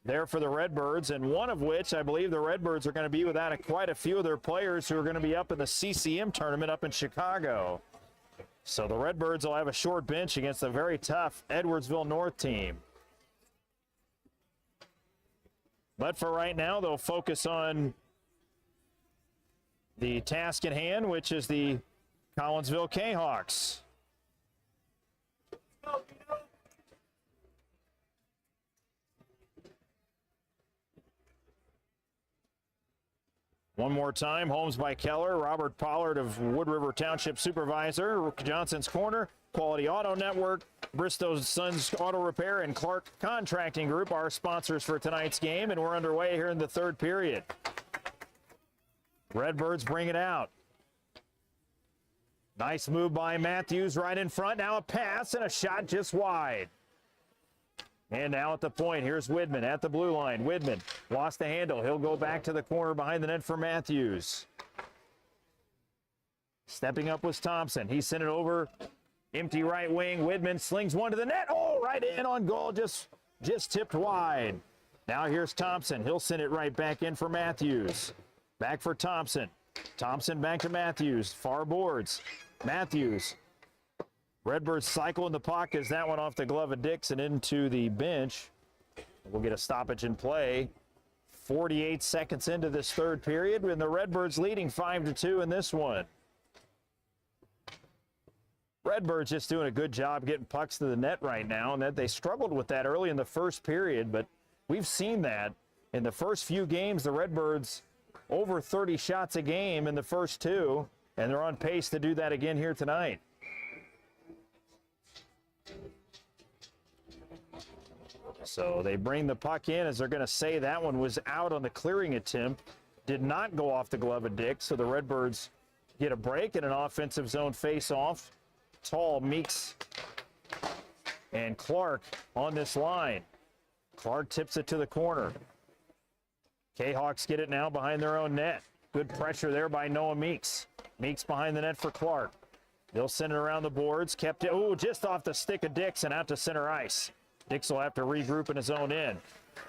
there for the Redbirds, and one of which I believe the Redbirds are going to be without quite a few of their players who are going to be up in the CCM tournament up in Chicago. So the Redbirds will have a short bench against a very tough Edwardsville North team. But for right now, they'll focus on the task at hand, which is the Collinsville K-Hawks. One more time, Holmes by Keller, Robert Pollard of Wood River Township Supervisor, Johnson's Corner, Quality Auto Network, Bristow's Sons Auto Repair, and Clark Contracting Group are sponsors for tonight's game, and we're underway here in the third period. Redbirds bring it out. Nice move by Matthews right in front. Now a pass and a shot just wide. And now at the point, here's Widman at the blue line. Widman lost the handle. He'll go back to the corner behind the net for Matthews. Stepping up was Thompson. He sent it over. Empty right wing. Widman slings one to the net. Oh, right in on goal. Just tipped wide. Now here's Thompson. He'll send it right back in for Matthews. Back for Thompson. Thompson back to Matthews. Far boards. Matthews. Redbirds cycle in the puck as that one off the glove of Dixon into the bench. We'll get a stoppage in play. 48 seconds into this third period, and the Redbirds leading 5-2 in this one. Redbirds just doing a good job getting pucks to the net right now, and that they struggled with that early in the first period, but we've seen that in the first few games. The Redbirds over 30 shots a game in the first two, and they're on pace to do that again here tonight. So they bring the puck in as they're going to say that one was out on the clearing attempt. Did not go off the glove of Dick, so the Redbirds get a break and an offensive zone face-off. Tall, Meeks, and Clark on this line. Clark tips it to the corner. K-Hawks get it now behind their own net. Good pressure there by Noah Meeks. Meeks behind the net for Clark. They'll send it around the boards. Kept it, just off the stick of Dix and out to center ice. Dix will have to regroup in his own end.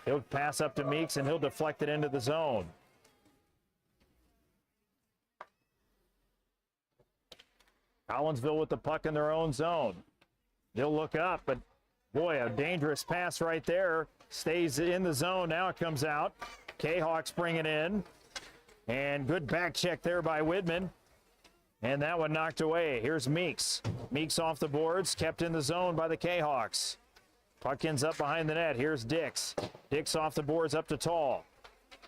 He'll pass up to Meeks and he'll deflect it into the zone. Collinsville with the puck in their own zone. They'll look up, but boy, a dangerous pass right there. Stays in the zone. Now it comes out. K-Hawks bring it in. And good back check there by Widman. And that one knocked away. Here's Meeks. Meeks off the boards, kept in the zone by the K-Hawks. Puck ends up behind the net. Here's Dix. Dix off the boards up to Tall.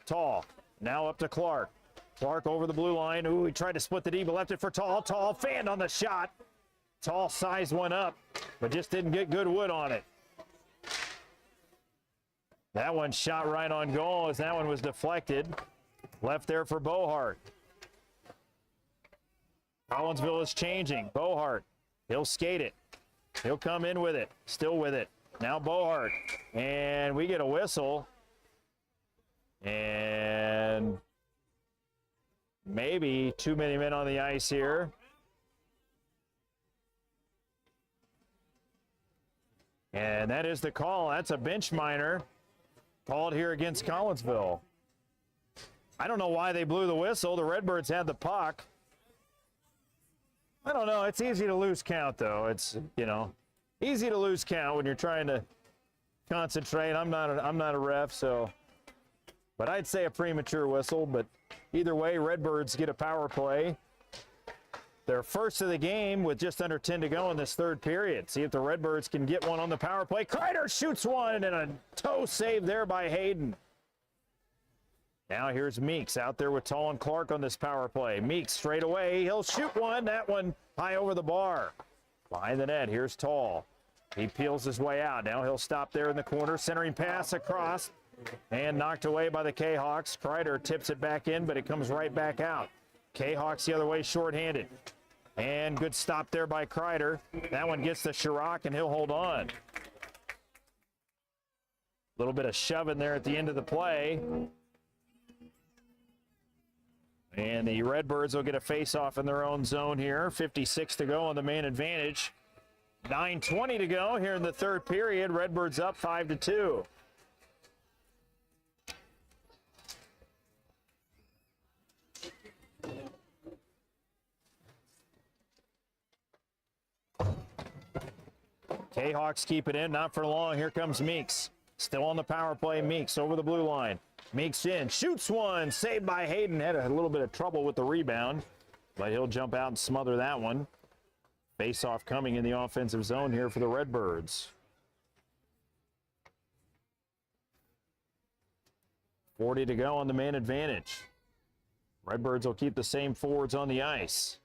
Tall. Now up to Clark. Clark over the blue line. He tried to split the D, but left it for Tall. Tall fanned on the shot. Tall sized one up, but just didn't get good wood on it. That one shot right on goal as that one was deflected. Left there for Bohart. Collinsville is changing. Bohart. He'll skate it. He'll come in with it. Still with it. Now Bohart. And we get a whistle. And maybe too many men on the ice here. And that is the call. That's a bench minor called here against Collinsville. I don't know why they blew the whistle. The Redbirds had the puck. I don't know. It's easy to lose count, though. It's, easy to lose count when you're trying to concentrate. I'm not a ref, so. But I'd say a premature whistle. But either way, Redbirds get a power play. They're first of the game with just under 10 to go in this third period. See if the Redbirds can get one on the power play. Kreider shoots one, and a toe save there by Hayden. Now here's Meeks out there with Tall and Clark on this power play. Meeks straight away. He'll shoot one. That one high over the bar. Behind the net, here's Tall. He peels his way out. Now he'll stop there in the corner. Centering pass across and knocked away by the K-Hawks. Kreider tips it back in, but it comes right back out. K-Hawks the other way shorthanded. And good stop there by Kreider. That one gets to Chirac, and he'll hold on. A little bit of shoving there at the end of the play. And the Redbirds will get a face-off in their own zone here. 56 to go on the man advantage. 9:20 to go here in the third period. Redbirds up 5-2. K-Hawks keep it in, not for long. Here comes Meeks. Still on the power play. Meeks over the blue line. Meeks in, shoots one, saved by Hayden. Had a little bit of trouble with the rebound, but he'll jump out and smother that one. Face-off coming in the offensive zone here for the Redbirds. 40 to go on the man advantage. Redbirds will keep the same forwards on the ice.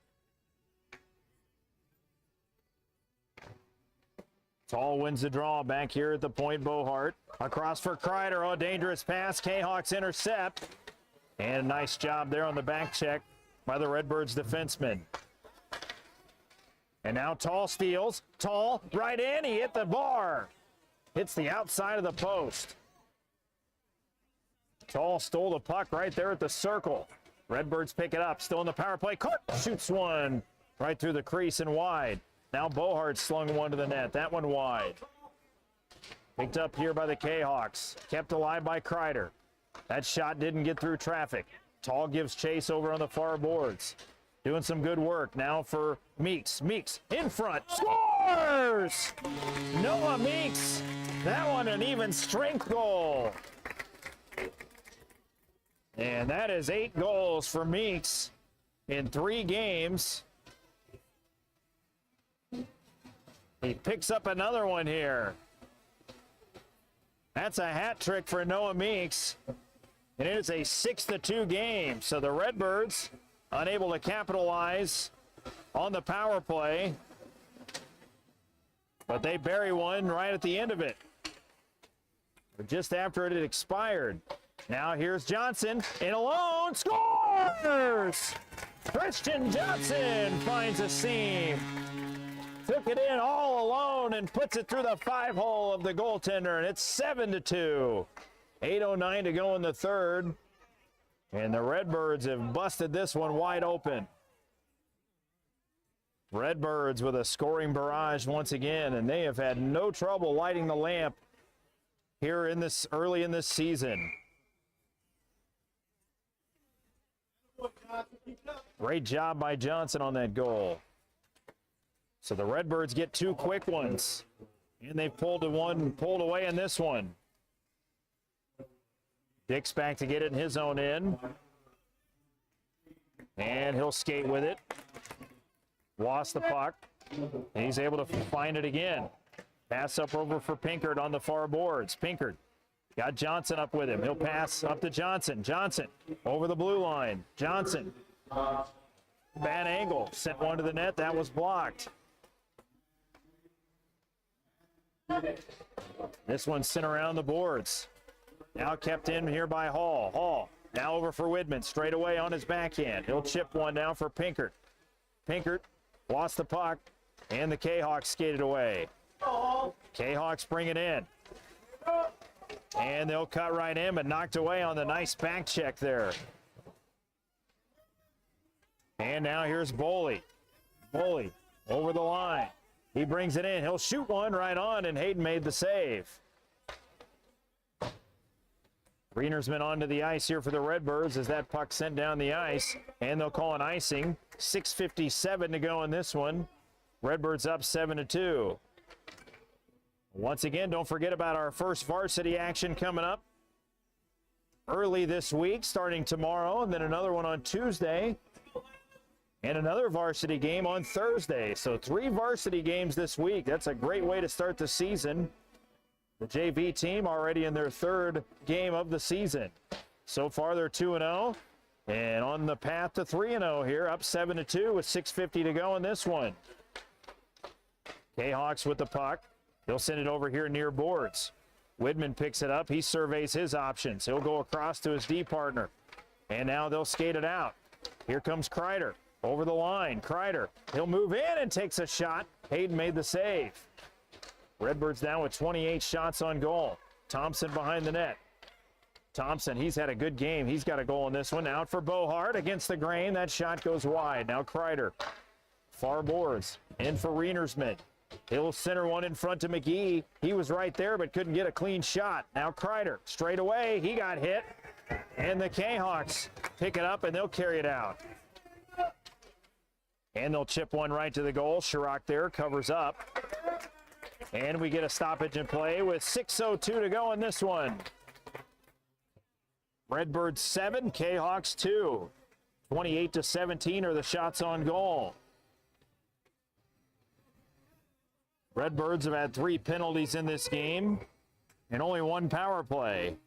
Tall wins the draw back here at the point. Bohart across for Kreider. Oh, dangerous pass. K-Hawks intercept. And a nice job there on the back check by the Redbirds defenseman. And now Tall steals. Tall right in. He hit the bar. Hits the outside of the post. Tall stole the puck right there at the circle. Redbirds pick it up. Still in the power play. Cook shoots one right through the crease and wide. Now Bohart slung one to the net. That one wide. Picked up here by the K-Hawks. Kept alive by Kreider. That shot didn't get through traffic. Tall gives chase over on the far boards. Doing some good work now for Meeks. Meeks in front. Scores! Noah Meeks. That one an even strength goal. And that is 8 goals for Meeks in 3 games. He picks up another one here. That's a hat trick for Noah Meeks. And it is a 6-2 game. So the Redbirds unable to capitalize on the power play. But they bury one right at the end of it. Just after it had expired. Now here's Johnson in alone. Scores! Christian Johnson finds a seam. Took it in all alone and puts it through the 5-hole of the goaltender, and it's 7-2. 8:09 to go in the third, and the Redbirds have busted this one wide open. Redbirds with a scoring barrage once again, and they have had no trouble lighting the lamp here in this early in this season. Great job by Johnson on that goal. So the Redbirds get 2 quick ones, and they've pulled away in this one. Dick's back to get it in his own end, and he'll skate with it. Lost the puck, and he's able to find it again. Pass up over for Pinkert on the far boards. Pinkert got Johnson up with him. He'll pass up to Johnson. Johnson over the blue line. Johnson, bad angle, sent one to the net. That was blocked. This one's sent around the boards. Now kept in here by Hall. Hall now over for Widman. Straight away on his backhand. He'll chip one now for Pinkert. Pinkert lost the puck, and the K-Hawks skated away. K-Hawks bring it in. And they'll cut right in, but knocked away on the nice back check there. And now here's Boley. Boley over the line. He brings it in. He'll shoot one right on, and Hayden made the save. Greenersman onto the ice here for the Redbirds as that puck sent down the ice, and they'll call an icing. 6:57 to go in this one. Redbirds up 7-2. Once again, don't forget about our first varsity action coming up early this week, starting tomorrow, and then another one on Tuesday. and another varsity game on Thursday. So 3 varsity games this week. That's a great way to start the season. The JV team already in their 3rd game of the season. So far they're 2-0 and on the path to 3-0 here, up 7-2 with 6:50 to go in this one. K-Hawks with the puck. He'll send it over here near boards. Widman picks it up. He surveys his options. He'll go across to his D partner. And now they'll skate it out. Here comes Kreider. Over the line. Kreider. He'll move in and takes a shot. Hayden made the save. Redbirds down with 28 shots on goal. Thompson behind the net. Thompson, he's had a good game. He's got a goal in this one. Out for Bohart against the grain. That shot goes wide. Now Kreider. Far boards. In for Rienersman. He'll center one in front to McGee. He was right there but couldn't get a clean shot. Now Kreider. Straight away. He got hit. And the K-Hawks pick it up and they'll carry it out. And they'll chip one right to the goal. Chirac there covers up. And we get a stoppage in play with 6:02 to go in this one. Redbirds 7, K-Hawks 2. 28-17 are the shots on goal. Redbirds have had 3 penalties in this game and only 1 power play.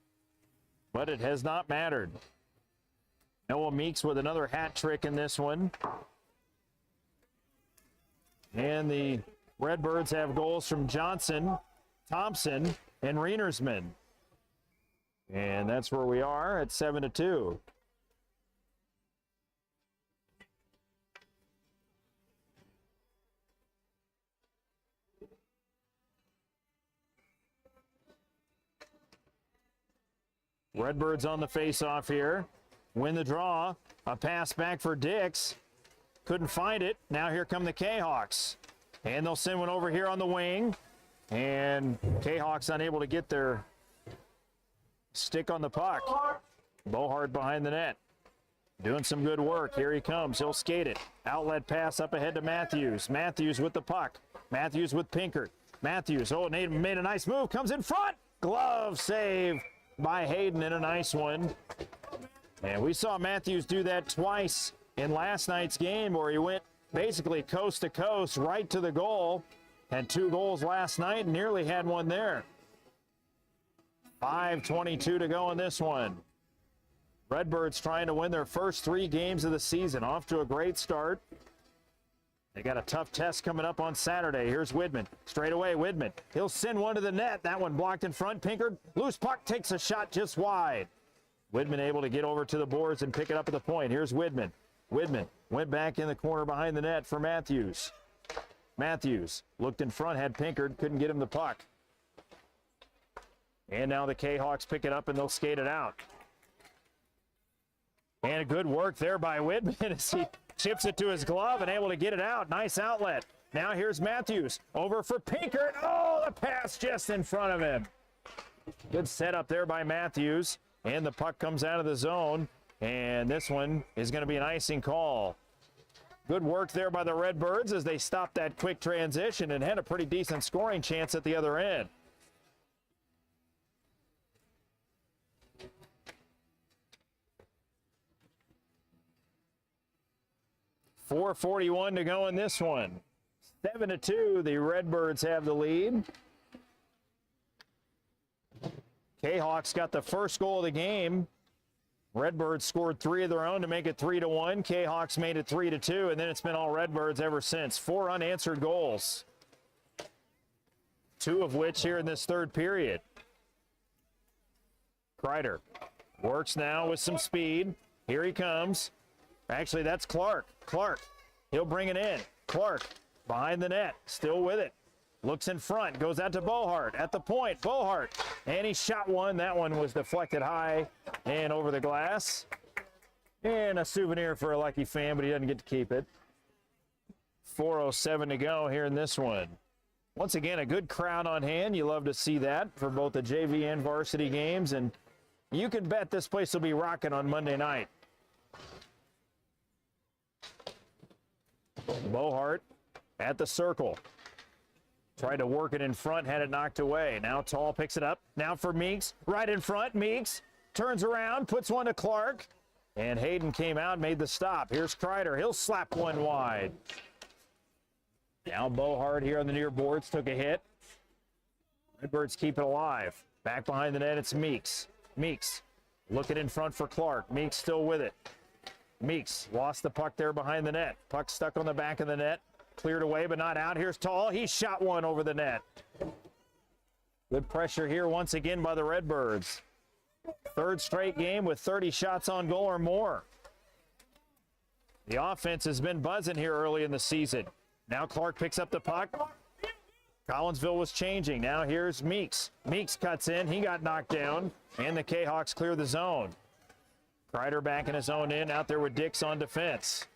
But it has not mattered. Noah Meeks with another hat trick in this one. And the Redbirds have goals from Johnson, Thompson, and Rienersman. And that's where we are at 7-2. Redbirds on the face-off here. Win the draw. A pass back for Dix. Couldn't find it. Now here come the K-Hawks. And they'll send one over here on the wing. And K-Hawks unable to get their stick on the puck. Bohart behind the net. Doing some good work. Here he comes. He'll skate it. Outlet pass up ahead to Matthews. Matthews with the puck. Matthews with Pinkert. Matthews, oh, made a nice move. Comes in front. Glove save by Hayden in a nice one. And we saw Matthews do that twice in last night's game where he went basically coast to coast right to the goal. Had 2 goals last night, nearly had one there. 5:22 to go in this one. Redbirds trying to win their first 3 games of the season. Off to a great start. They got a tough test coming up on Saturday. Here's Widman. Straight away, Widman. He'll send one to the net. That one blocked in front. Pinkard, loose puck, takes a shot just wide. Widman able to get over to the boards and pick it up at the point. Here's Widman. Widman went back in the corner behind the net for Matthews. Matthews looked in front, had Pinkard, couldn't get him the puck. And now the K-Hawks pick it up and they'll skate it out. And a good work there by Widman as he chips it to his glove and able to get it out. Nice outlet. Now here's Matthews. Over for Pinkert. Oh, the pass just in front of him. Good setup there by Matthews. And the puck comes out of the zone. And this one is going to be an icing call. Good work there by the Redbirds as they stopped that quick transition and had a pretty decent scoring chance at the other end. .441 to go in this one. 7-2, the Redbirds have the lead. K-Hawks got the first goal of the game. Redbirds scored 3 of their own to make it 3-1. K-Hawks made it 3-2, and then it's been all Redbirds ever since. 4 unanswered goals. 2 of which here in this 3rd period. Kreider works now with some speed. Here he comes. Actually, that's Clark. Clark, he'll bring it in. Clark behind the net, still with it. Looks in front, goes out to Bohart at the point. Bohart, and he shot one. That one was deflected high and over the glass. And a souvenir for a lucky fan, but he doesn't get to keep it. 4:07 to go here in this one. Once again, a good crowd on hand. You love to see that for both the JV and varsity games. And you can bet this place will be rocking on Monday night. Bohart at the circle. Tried to work it in front, had it knocked away. Now Tall picks it up. Now for Meeks, right in front. Meeks turns around, puts one to Clark. And Hayden came out, made the stop. Here's Kreider. He'll slap one wide. Now Bohart here on the near boards took a hit. Redbirds keep it alive. Back behind the net, it's Meeks. Meeks looking in front for Clark. Meeks still with it. Meeks lost the puck there behind the net. Puck stuck on the back of the net. Cleared away, but not out. Here's Tall. He shot one over the net. Good pressure here once again by the Redbirds. Third straight game with 30 shots on goal or more. The offense has been buzzing here early in the season. Now Clark picks up the puck. Collinsville was changing. Now here's Meeks. Meeks cuts in. He got knocked down. And the K-Hawks clear the zone. Kreider back in his own end. Out there with Dix on defense.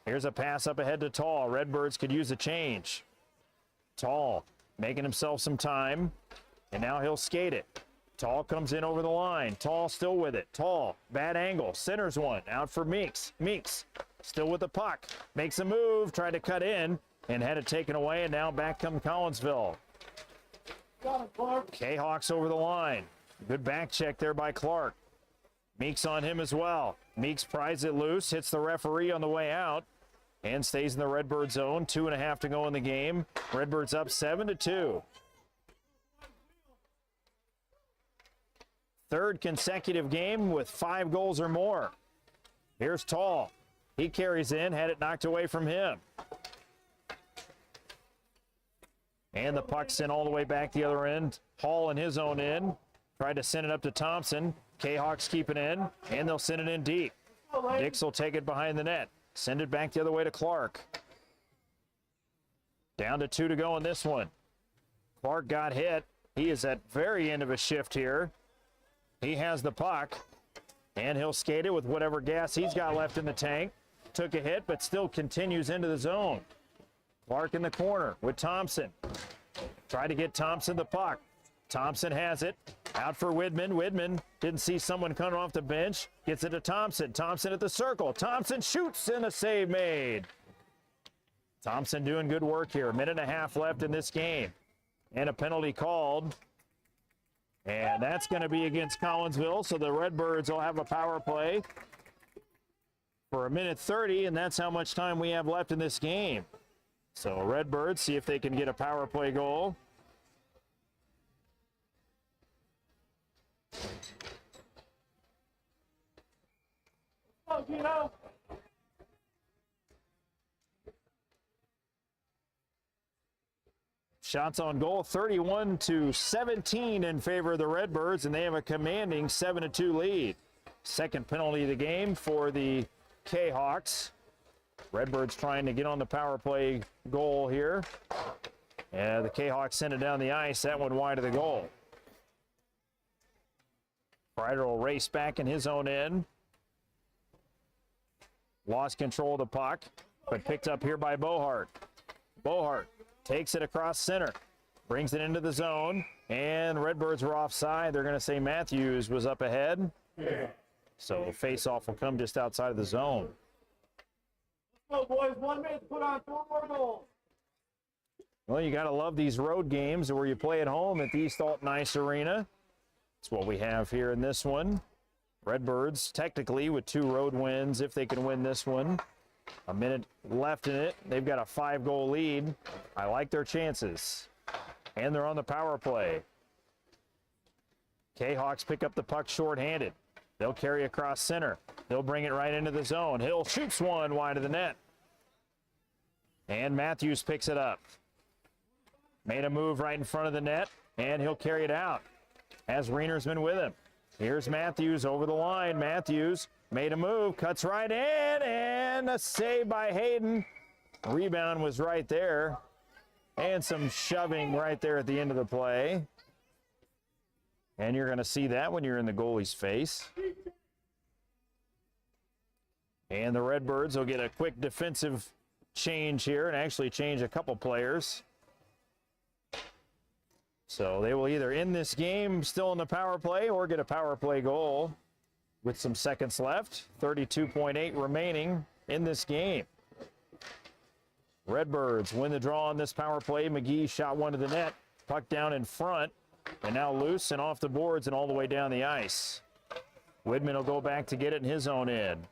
Here's a pass up ahead to Tall. Redbirds could use a change. Tall making himself some time. And now he'll skate it. Tall comes in over the line. Tall still with it. Tall, bad angle. Centers one. Out for Meeks. Meeks still with the puck. Makes a move. Tried to cut in. And had it taken away, and now back comes Collinsville. K-Hawks over the line. Good back check there by Clark. Meeks on him as well. Meeks pries it loose, hits the referee on the way out, and stays in the Redbird zone. 2.5 to go in the game. Redbirds up 7-2. Third consecutive game with 5 goals or more. Here's Tall. He carries in, had it knocked away from him. And the puck sent all the way back the other end. Hall in his own end. Tried to send it up to Thompson. K-Hawks keep it in, and they'll send it in deep. Dix will take it behind the net. Send it back the other way to Clark. Down to 2 to go in this one. Clark got hit. He is at very end of a shift here. He has the puck, and he'll skate it with whatever gas he's got left in the tank. Took a hit, but still continues into the zone. Clark in the corner with Thompson. Try to get Thompson the puck. Thompson has it. Out for Widman. Widman didn't see someone coming off the bench. Gets it to Thompson. Thompson at the circle. Thompson shoots and a save made. Thompson doing good work here. 1.5 left in this game. And a penalty called. And that's going to be against Collinsville. So the Redbirds will have a power play for 1:30. And that's how much time we have left in this game. So Redbirds see if they can get a power play goal. Oh, Gino. Shots on goal, 31-17 in favor of the Redbirds, and they have a commanding 7-2 lead. Second penalty of the game for the K-Hawks. Redbirds trying to get on the power play goal here. And the K-Hawks send it down the ice. That one wide of the goal. Kreider will race back in his own end. Lost control of the puck, but picked up here by Bohart. Bohart takes it across center. Brings it into the zone. And Redbirds were offside. They're going to say Matthews was up ahead. So face-off will come just outside of the zone. Go, boys. 1 minute to put on 4 more goals. Well, you got to love these road games where you play at home at the East Alton Ice Arena. That's what we have here in this one. Redbirds technically with 2 road wins if they can win this one. 1 minute left in it. They've got a 5-goal lead. I like their chances. And they're on the power play. K-Hawks pick up the puck shorthanded. They'll carry across center. They'll bring it right into the zone. Hill shoots one wide of the net. And Matthews picks it up. Made a move right in front of the net, and he'll carry it out. Has Reinersman with him. Here's Matthews over the line. Matthews made a move, cuts right in, and a save by Hayden. Rebound was right there. And some shoving right there at the end of the play. And you're going to see that when you're in the goalie's face. And the Redbirds will get a quick defensive change here and actually change a couple players. So they will either end this game still in the power play or get a power play goal with some seconds left. 32.8 remaining in this game. Redbirds win the draw on this power play. McGee shot one to the net. Puck down in front. And now loose and off the boards and all the way down the ice. Widman will go back to get it in his own end.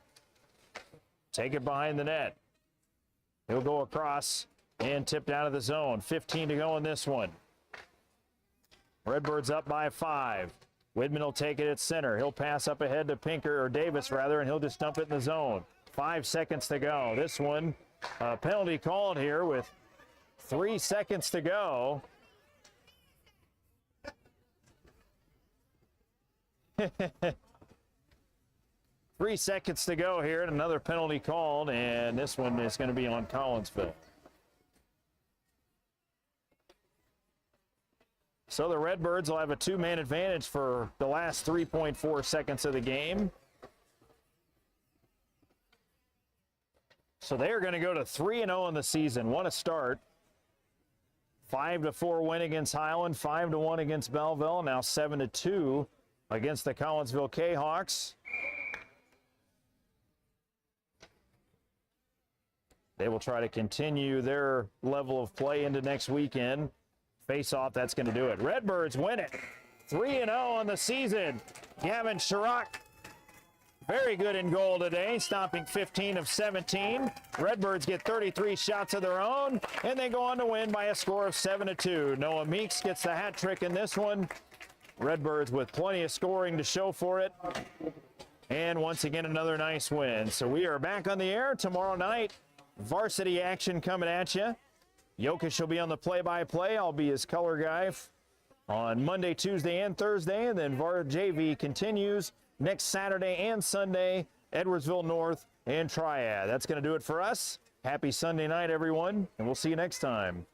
Take it behind the net. He'll go across and tipped out of the zone. 15 to go in this one. Redbirds up by 5. Widman will take it at center. He'll pass up ahead to Pinker, or Davis rather, and he'll just dump it in the zone. 5 seconds to go. This one, penalty called here with 3 seconds to go. 3 seconds to go here, and another penalty called, and this one is going to be on Collinsville. So the Redbirds will have a 2-man advantage for the last 3.4 seconds of the game. So they are going to go to 3-0 in the season. What a start. 5-4 win against Highland, 5-1 against Belleville, now 7-2 against the Collinsville K-Hawks. They will try to continue their level of play into next weekend. Face-off, that's going to do it. Redbirds win it. 3-0 on the season. Gavin Chirac, very good in goal today, stopping 15 of 17. Redbirds get 33 shots of their own, and they go on to win by a score of 7-2. Noah Meeks gets the hat trick in this one. Redbirds with plenty of scoring to show for it. And once again, another nice win. So we are back on the air tomorrow night. Varsity action coming at you. Jokic will be on the play-by-play. I'll be his color guy on Monday, Tuesday, and Thursday. And then VAR JV continues next Saturday and Sunday, Edwardsville North and Triad. That's going to do it for us. Happy Sunday night, everyone, and we'll see you next time.